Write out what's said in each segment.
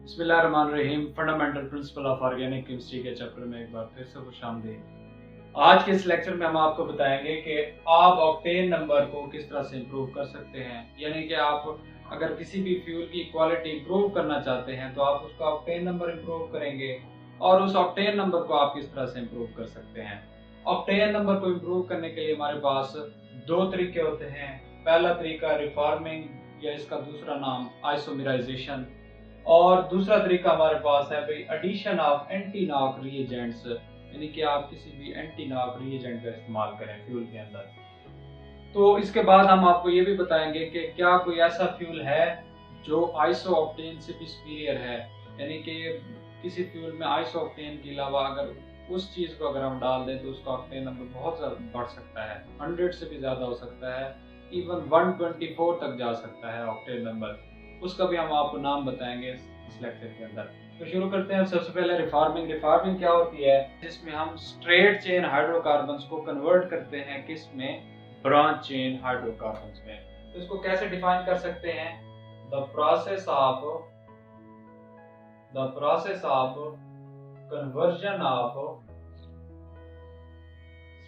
बिस्मिल्लाहिर्रहमानिर्रहीम। Fundamental principle of organic chemistry के chapter में एक बार फिर से खुशामदीद। आज के इस लेक्चर में हम आपको बताएंगे कि आप ऑक्टेन नंबर को किस तरह से इम्प्रूव कर सकते हैं। यानी कि आप अगर किसी भी फ्यूल की क्वालिटी इम्प्रूव करना चाहते हैं तो आप उसका ऑक्टेन नंबर इम्प्रूव करेंगे और उस ऑक्टेन नंबर को आप किस तरह से इम्प्रूव कर सकते हैं। ऑक्टेन नंबर को इम्प्रूव करने के लिए हमारे पास दो तरीके होते हैं। पहला तरीका रिफॉर्मिंग या इसका दूसरा नाम आइसोमेराइजेशन, और दूसरा तरीका हमारे पास है भाई addition of anti knock reagents, यानी कि आप किसी भी एंटी नॉक रिएजेंट का इस्तेमाल करें फ्यूल के अंदर। तो इसके बाद हम आपको ये भी बताएंगे कि क्या कोई ऐसा फ्यूल है जो आइसो ऑक्टेन से भी सुपीरियर है, यानी कि किसी फ्यूल में आइसो ऑक्टेन के अलावा अगर उस चीज को अगर हम डाल दें तो उसका ऑक्टेन नंबर बहुत ज्यादा बढ़ सकता है, 100 से भी ज्यादा हो सकता है, इवन 124 तक जा सकता है ऑक्टेन नंबर। उसका भी हम आपको नाम बताएंगे इस लेक्चर के अंदर। तो शुरू करते हैं। सबसे पहले रिफॉर्मिंग। रिफॉर्मिंग क्या होती है? जिसमें हम स्ट्रेट चेन हाइड्रोकार्बन्स को कन्वर्ट करते हैं किस में? ब्रांच चेन हाइड्रोकार्बन्स में। तो इसको कैसे डिफाइन कर सकते हैं? The process of conversion of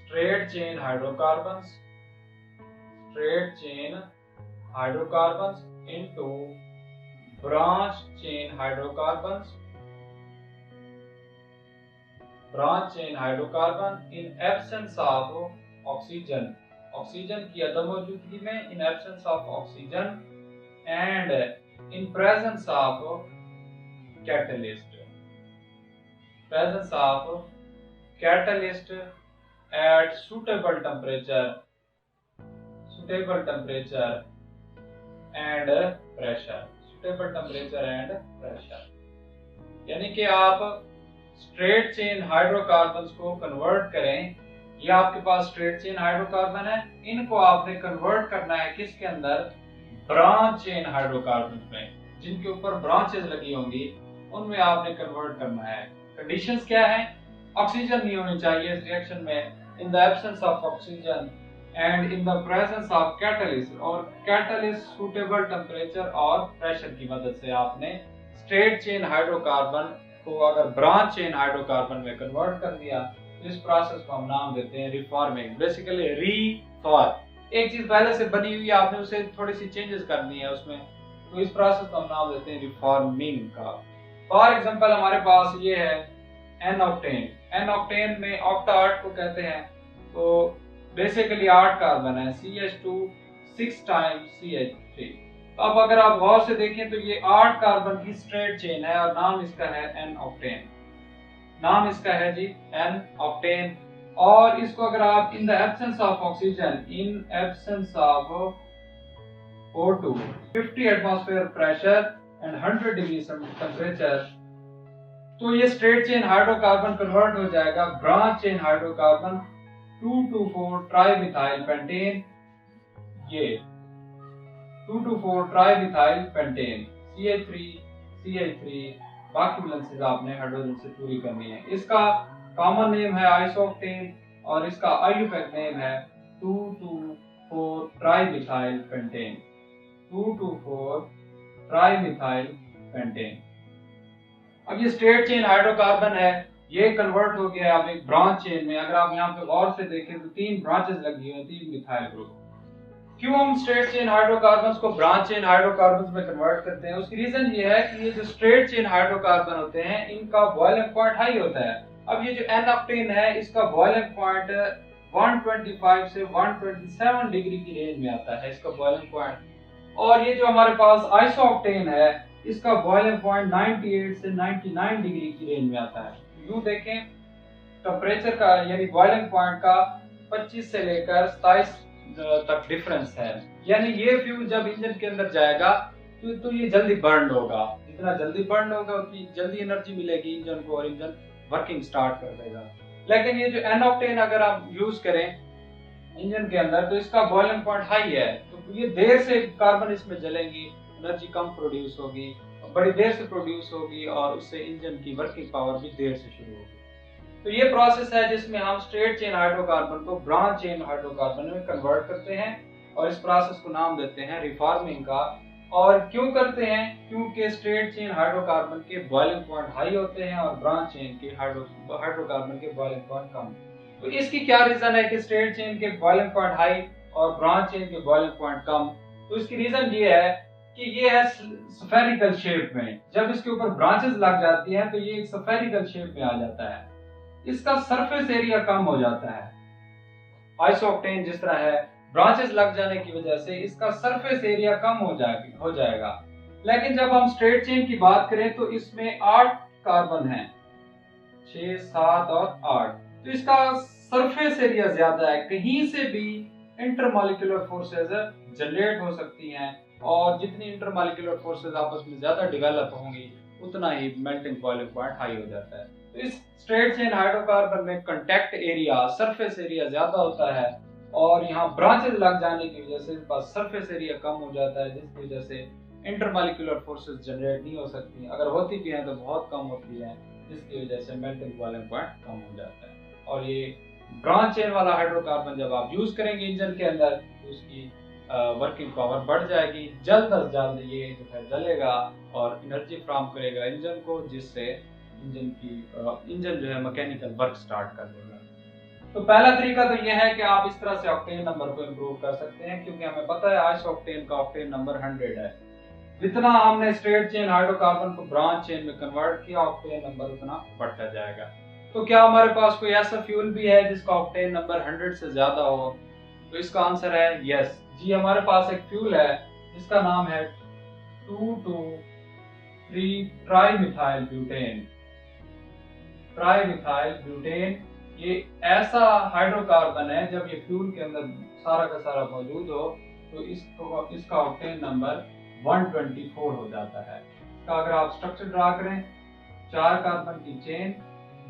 straight chain hydrocarbons into branch chain hydrocarbon in absence of oxygen की अदम मौजूदगी में, in absence of oxygen and in presence of catalyst at suitable temperature and pressure. यानी कि आप straight chain hydrocarbons को convert करें। ये आपके पास स्ट्रेट चेन हाइड्रोकार्बन है, इनको आपने कन्वर्ट करना है किसके अंदर? ब्रांच चेन हाइड्रोकार्बन्स में, जिनके ऊपर ब्रांचेस लगी होंगी उनमें आपने कन्वर्ट करना है। कंडीशंस क्या है? ऑक्सीजन नहीं होनी चाहिए इस रिएक्शन में, in the absence of oxygen and in the presence of catalyst, और catalyst suitable temperature और pressure की मदद से आपने straight chain हाइड्रोकार्बन को अगर branch chain हाइड्रोकार्बन में कन्वर्ट कर दिया तो इस प्रोसेस को हम नाम देते हैं रिफॉर्मिंग। बेसिकली रिफॉर्म, एक चीज पहले से बनी हुई है, आपने उसे थोड़ी सी चेंजेस करनी है उसमें, तो इस प्रोसेस को हम नाम देते हैं रिफॉर्मिंग का। फॉर एग्जांपल हमारे पास ये है एन ऑक्टेन। एन ऑक्टेन में ऑक्टा 8 को कहते हैं। तो बेसिकली 8 कार्बन है, CH2 6 टाइम्स CH3। तो अब अगर आप गौर से देखें तो ये 8 कार्बन की स्ट्रेट चेन है और नाम इसका है एन ऑक्टेन। नाम इसका है जी एन ऑक्टेन। और इसको अगर आप in the absence of oxygen, in absence of O2, 50 atmosphere pressure and 100 degree temperature, तो ये स्ट्रेट चेन हाइड्रोकार्बन कन्वर्ट हो जाएगा branch chain hydrocarbon 2,2,4 trimethyl pentane. ये 2,2,4 ट्राइमिथाइल पेंटेन, CH3 बाकी बैलेंसेस आपने हाइड्रोजन से पूरी करनी है। इसका कॉमन नेम है आइसोक्टेन और इसका आईयूपैक नेम है 2,2,4 ट्राइमिथाइल पेंटेन। 2,2,4 trimethyl pentane. अब ये स्ट्रेट चेन हाइड्रोकार्बन है, ये कन्वर्ट हो गया अब एक ब्रांच चेन में। अगर आप यहाँ पे गौर से देखें तो 3 ब्रांचेस लगी हुई हैं, 3 मिथाइल ग्रुप। क्यों हम स्ट्रेट चेन हाइड्रोकार्बन्स को ब्रांच चेन हाइड्रोकार्बन्स में कन्वर्ट करते हैं? उसकी रीजन ये है कि ये जो स्ट्रेट चेन हाइड्रोकार्बन होते हैं इनका बॉइलिंग पॉइंट हाई होता है। अब ये जो एन ऑक्टेन है इसका बॉइलिंग पॉइंट 125 से 127 डिग्री की रेंज में आता है इसका बॉइलिंग पॉइंट। और ये जो हमारे पास आइसो ऑक्टेन है इसका बॉइलिंग पॉइंट 98 से 99 डिग्री की रेंज में आता है। यूं देखें टेम्परेचर का यानी बॉइलिंग पॉइंट का 25 से लेकर 27 तक डिफरेंस है। यानी ये फ्यूल जब इंजन के अंदर जाएगा तो ये जल्दी बर्न होगा। जितना जल्दी बर्न होगा उतनी जल्दी एनर्जी मिलेगी इंजन को और इंजन वर्किंग स्टार्ट कर देगा। लेकिन ये जो एन ऑक्टेन अगर आप यूज करें इंजन के अंदर तो इसका बॉइलिंग पॉइंट हाई है, तो ये देर से कार्बन इसमें जलेंगी, एनर्जी कम प्रोड्यूस होगी, बड़ी देर से प्रोड्यूस होगी और उससे इंजन की वर्किंग पावर भी देर से शुरू होगी। तो ये प्रोसेस है जिसमें हम स्ट्रेट चेन हाइड्रोकार्बन को ब्रांच चेन हाइड्रोकार्बन में कन्वर्ट करते हैं और इस प्रोसेस को नाम देते हैं रिफॉर्मिंग का। और क्यों करते हैं? क्योंकि स्ट्रेट चेन हाइड्रोकार्बन के बॉइलिंग पॉइंट हाई होते हैं और ब्रांच चेन के हाइड्रोकार्बन के बॉइलिंग पॉइंट कम। तो इसकी क्या रीजन है कि स्ट्रेट चेन के बॉइलिंग पॉइंट हाई और ब्रांच चेन के बॉइलिंग पॉइंट कम? तो इसकी रीजन ये है कि ये है स्फेरिकल शेप में। जब इसके ऊपर ब्रांचेस लग जाती हैं तो ये एक स्फेरिकल शेप में आ जाता है, इसका सरफेस एरिया कम हो जाता है। आइसोक्टेन जिस तरह है, ब्रांचेस लग जाने की वजह से इसका सरफेस एरिया कम हो जाएगा। लेकिन जब हम स्ट्रेट चेन की बात करें तो इसमें 8 कार्बन हैं, 6, 7 और 8। तो इसका सरफेस एरिया ज्यादा है, कहीं से भी इंटरमॉलिक्यूलर फोर्सेस जनरेट हो सकती हैं और जितनी इंटरमॉलिक्यूलर फोर्सेस आपस में ज्यादा डेवलप होंगी उतना ही मेल्टिंग बॉइलिंग पॉइंट हाई हो जाता है। तो इस स्ट्रेट चेन हाइड्रोकार्बन में कांटेक्ट एरिया, सरफेस एरिया ज्यादा होता है और यहाँ ब्रांचेस लग जाने की वजह से सरफेस एरिया कम हो जाता है, जिसकी वजह से इंटरमॉलिक्यूलर फोर्सेस जनरेट नहीं हो सकती। अगर होती भी हैं तो बहुत कम होती है, जिसकी वजह से मेल्टिंग बॉइलिंग पॉइंट कम हो जाता है। और ये ब्रांच चेन वाला हाइड्रोकार्बन जब आप यूज करेंगे इंजन के अंदर तो उसकी वर्किंग पावर बढ़ जाएगी, जल्द अज जल्द ये जो है जलेगा और एनर्जी फ्राहम करेगा इंजन को, जिससे इंजन जो है मैकेनिकल वर्क स्टार्ट कर देगा। तो पहला तरीका तो ये है कि आप इस तरह से ऑक्टेन नंबर को इम्प्रूव कर सकते हैं, क्योंकि हमें पता है आइसोक्टेन का ऑक्टेन नंबर 100 है। जितना हमने स्ट्रेट चेन हाइड्रोकार्बन को ब्रांच चेन में कन्वर्ट किया, ऑक्टेन नंबर उतना बढ़ता जाएगा। तो क्या हमारे पास कोई ऐसा फ्यूल भी है जिसका ऑक्टेन नंबर 100 से ज्यादा हो? तो इसका आंसर है यस जी, हमारे पास एक फ्यूल है जिसका नाम है 2,2,3 ट्राइमिथाइल ब्यूटेन। ट्राइमिथाइल ब्यूटेन ये ऐसा हाइड्रोकार्बन है, जब ये फ्यूल के अंदर सारा का सारा मौजूद हो तो इसका ऑक्टेन नंबर 124 हो जाता है। इसका अगर आप स्ट्रक्चर ड्रा करें, 4 कार्बन की चेन,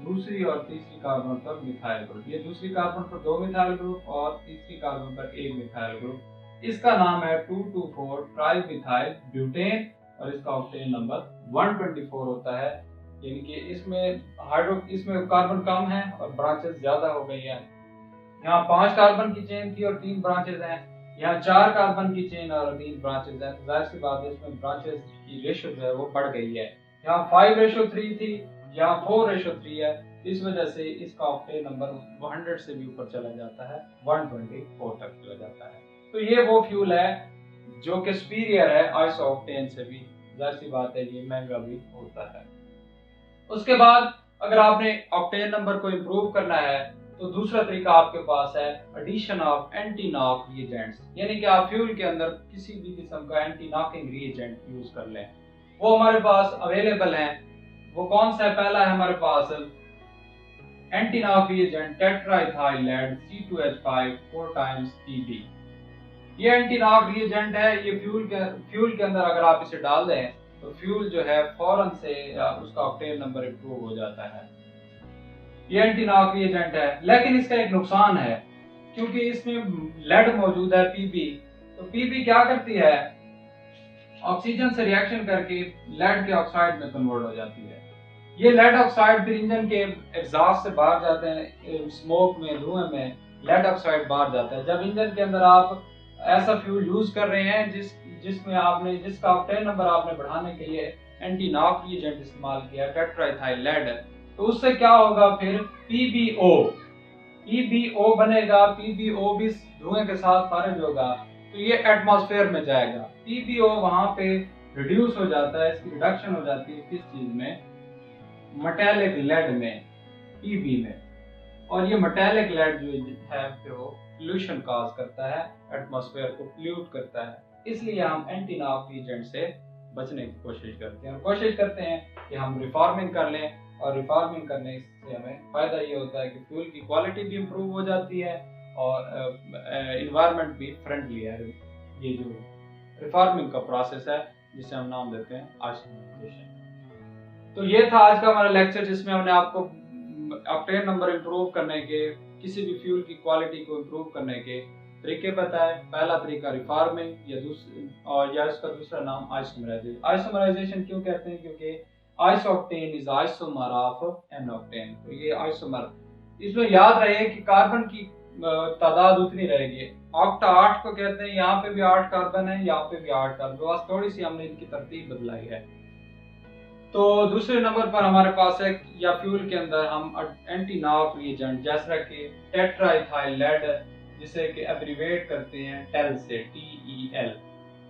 दूसरी और तीसरी कार्बन पर मिथाइल ग्रुप, ये दूसरी कार्बन पर 2 मिथाइल ग्रुप और तीसरी कार्बन पर 1 मिथाइल ग्रुप। इसका नाम है 2,2,4 ट्राइमिथाइल ब्यूटेन और इसका ऑक्टेन नंबर 124 होता है। यानी कि इसमें कार्बन कम है और ब्रांचेस ज्यादा हो गई है। यहाँ 5 कार्बन की चेन थी और 3 ब्रांचेस हैं, यहाँ 4 कार्बन की चेन और 3 ब्रांचेस हैं। जाहिर सी बात है इसमें ब्रांचेस की रेशो जो है वो बढ़ गई है। यहाँ 5:3 थी, यहाँ 4:3 है। इस वजह से इसका ऑक्टेन नंबर 100 से भी ऊपर चला जाता है, 124 तक चला जाता है। तो ये वो फ्यूल है जो कि सुपीरियर है आइसोक्टेन से भी। जाहिर सी बात है ये महंगा भी होता है। उसके बाद अगर आपने ऑक्टेन नंबर को इम्प्रूव करना है तो दूसरा तरीका आपके पास है addition of anti knock reagents, यानी कि आप फ्यूल के अंदर किसी भी किस्म का एंटी नॉकिंग रिएजेंट यूज कर लें। वो हमारे पास अवेलेबल है। वो कौन सा है? पहला है हमारे पास anti knock reagent tetraethyl lead C2H5 4 times Tb। ये एंटी नॉक रिएजेंट है। ये फ्यूल के अंदर अगर आप इसे डाल दें तो फ्यूल जो है फौरन से उसका ऑक्टेन नंबर इंप्रूव हो जाता है। ये एंटी नॉक रिएजेंट है, लेकिन इसका एक नुकसान है, क्योंकि इसमें लेड मौजूद है Pb। तो Pb क्या करती है? ऑक्सीजन से रिएक्शन करके लेड के ऑक्साइड में कन्वर्ट हो जाती है। ये लेड ऑक्साइड फिर इंजन के एग्जॉस्ट से बाहर जाते हैं, स्मोक में, धुएं में लेड ऑक्साइड बाहर जाता है। जब इंजन के अंदर आप ऐसा फ्यूल यूज कर रहे हैं जिसका ऑक्टेन नंबर आपने बढ़ाने के लिए एंटी नॉक रिएजेंट इस्तेमाल किया, टेट्राइथाइल लेड, तो उससे क्या होगा? फिर PbO बनेगा। PbO भी धुएं के साथ खारिज होगा तो ये एटमॉस्फेयर में जाएगा। PbO वहां पे रिड्यूस हो जाता है, इसकी रिडक्शन हो जाती है किस चीज में? मेटालिक लेड में, Pb में। और ये मेटालिक लेड जो है फिर वो पोल्यूशन कॉज करता है, एटमॉस्फेयर को पोल्यूट करता है। इसलिए हम एंटी नॉक रिएजेंट से बचने की कोशिश करते हैं और कोशिश करते हैं कि हम रिफॉर्मिंग कर लें। और रिफॉर्मिंग करने से हमें फायदा ये होता है कि फ्यूल की क्वालिटी भी इम्प्रूव हो जाती है और इन्वायरमेंट भी फ्रेंडली है। ये जो रिफॉर्मिंग का प्रोसेस है जिसे हम नाम देते हैं आइसोमराइजेशन। तो ये था आज का हमारा लेक्चर, जिसमें हमने आपको ऑक्टेन नंबर इम्प्रूव करने के, किसी भी फ्यूल की क्वालिटी को इम्प्रूव करने के तरीके बताए। पहला तरीका रिफॉर्मिंग या इसका दूसरा नाम आइसोमराइजेशन। आइसोमराइजेशन क्यों कहते हैं? क्योंकि isooctane is isomer of n octane. तो ये आइसोमर, इसमें याद रहे कि कार्बन की तादाद उतनी रहेगी, ऑक्टा 8 को कहते हैं, यहाँ पे भी 8 कार्बन है, यहाँ पे भी 8 कार्बन, बस थोड़ी सी हमने इनकी तरतीब बदलाई है। तो दूसरे नंबर पर हमारे पास है, या फ्यूल के अंदर हम एंटी नॉक रिएजेंट जैसा कि टेट्राइथाइल लेड, जिसे कि एब्रीवेट करते हैं टेल से, TEL,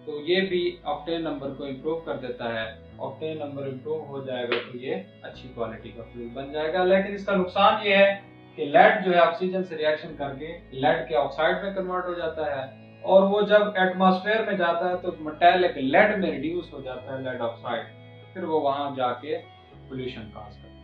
तो ये भी ऑक्टेन नंबर को इम्प्रूव कर देता है। ऑक्टेन नंबर इम्प्रूव हो जाएगा तो ये अच्छी क्वालिटी का फ्यूल बन जाएगा। लेकिन इसका नुकसान ये है कि लेड जो है ऑक्सीजन से रिएक्शन करके लेड के ऑक्साइड में कन्वर्ट हो जाता है, और वो जब एटमॉस्फेयर में जाता है तो मेटेलिक लेड में रिड्यूस हो जाता है, लेड ऑक्साइड, फिर वो वहां जाके पोल्यूशन काज करता है।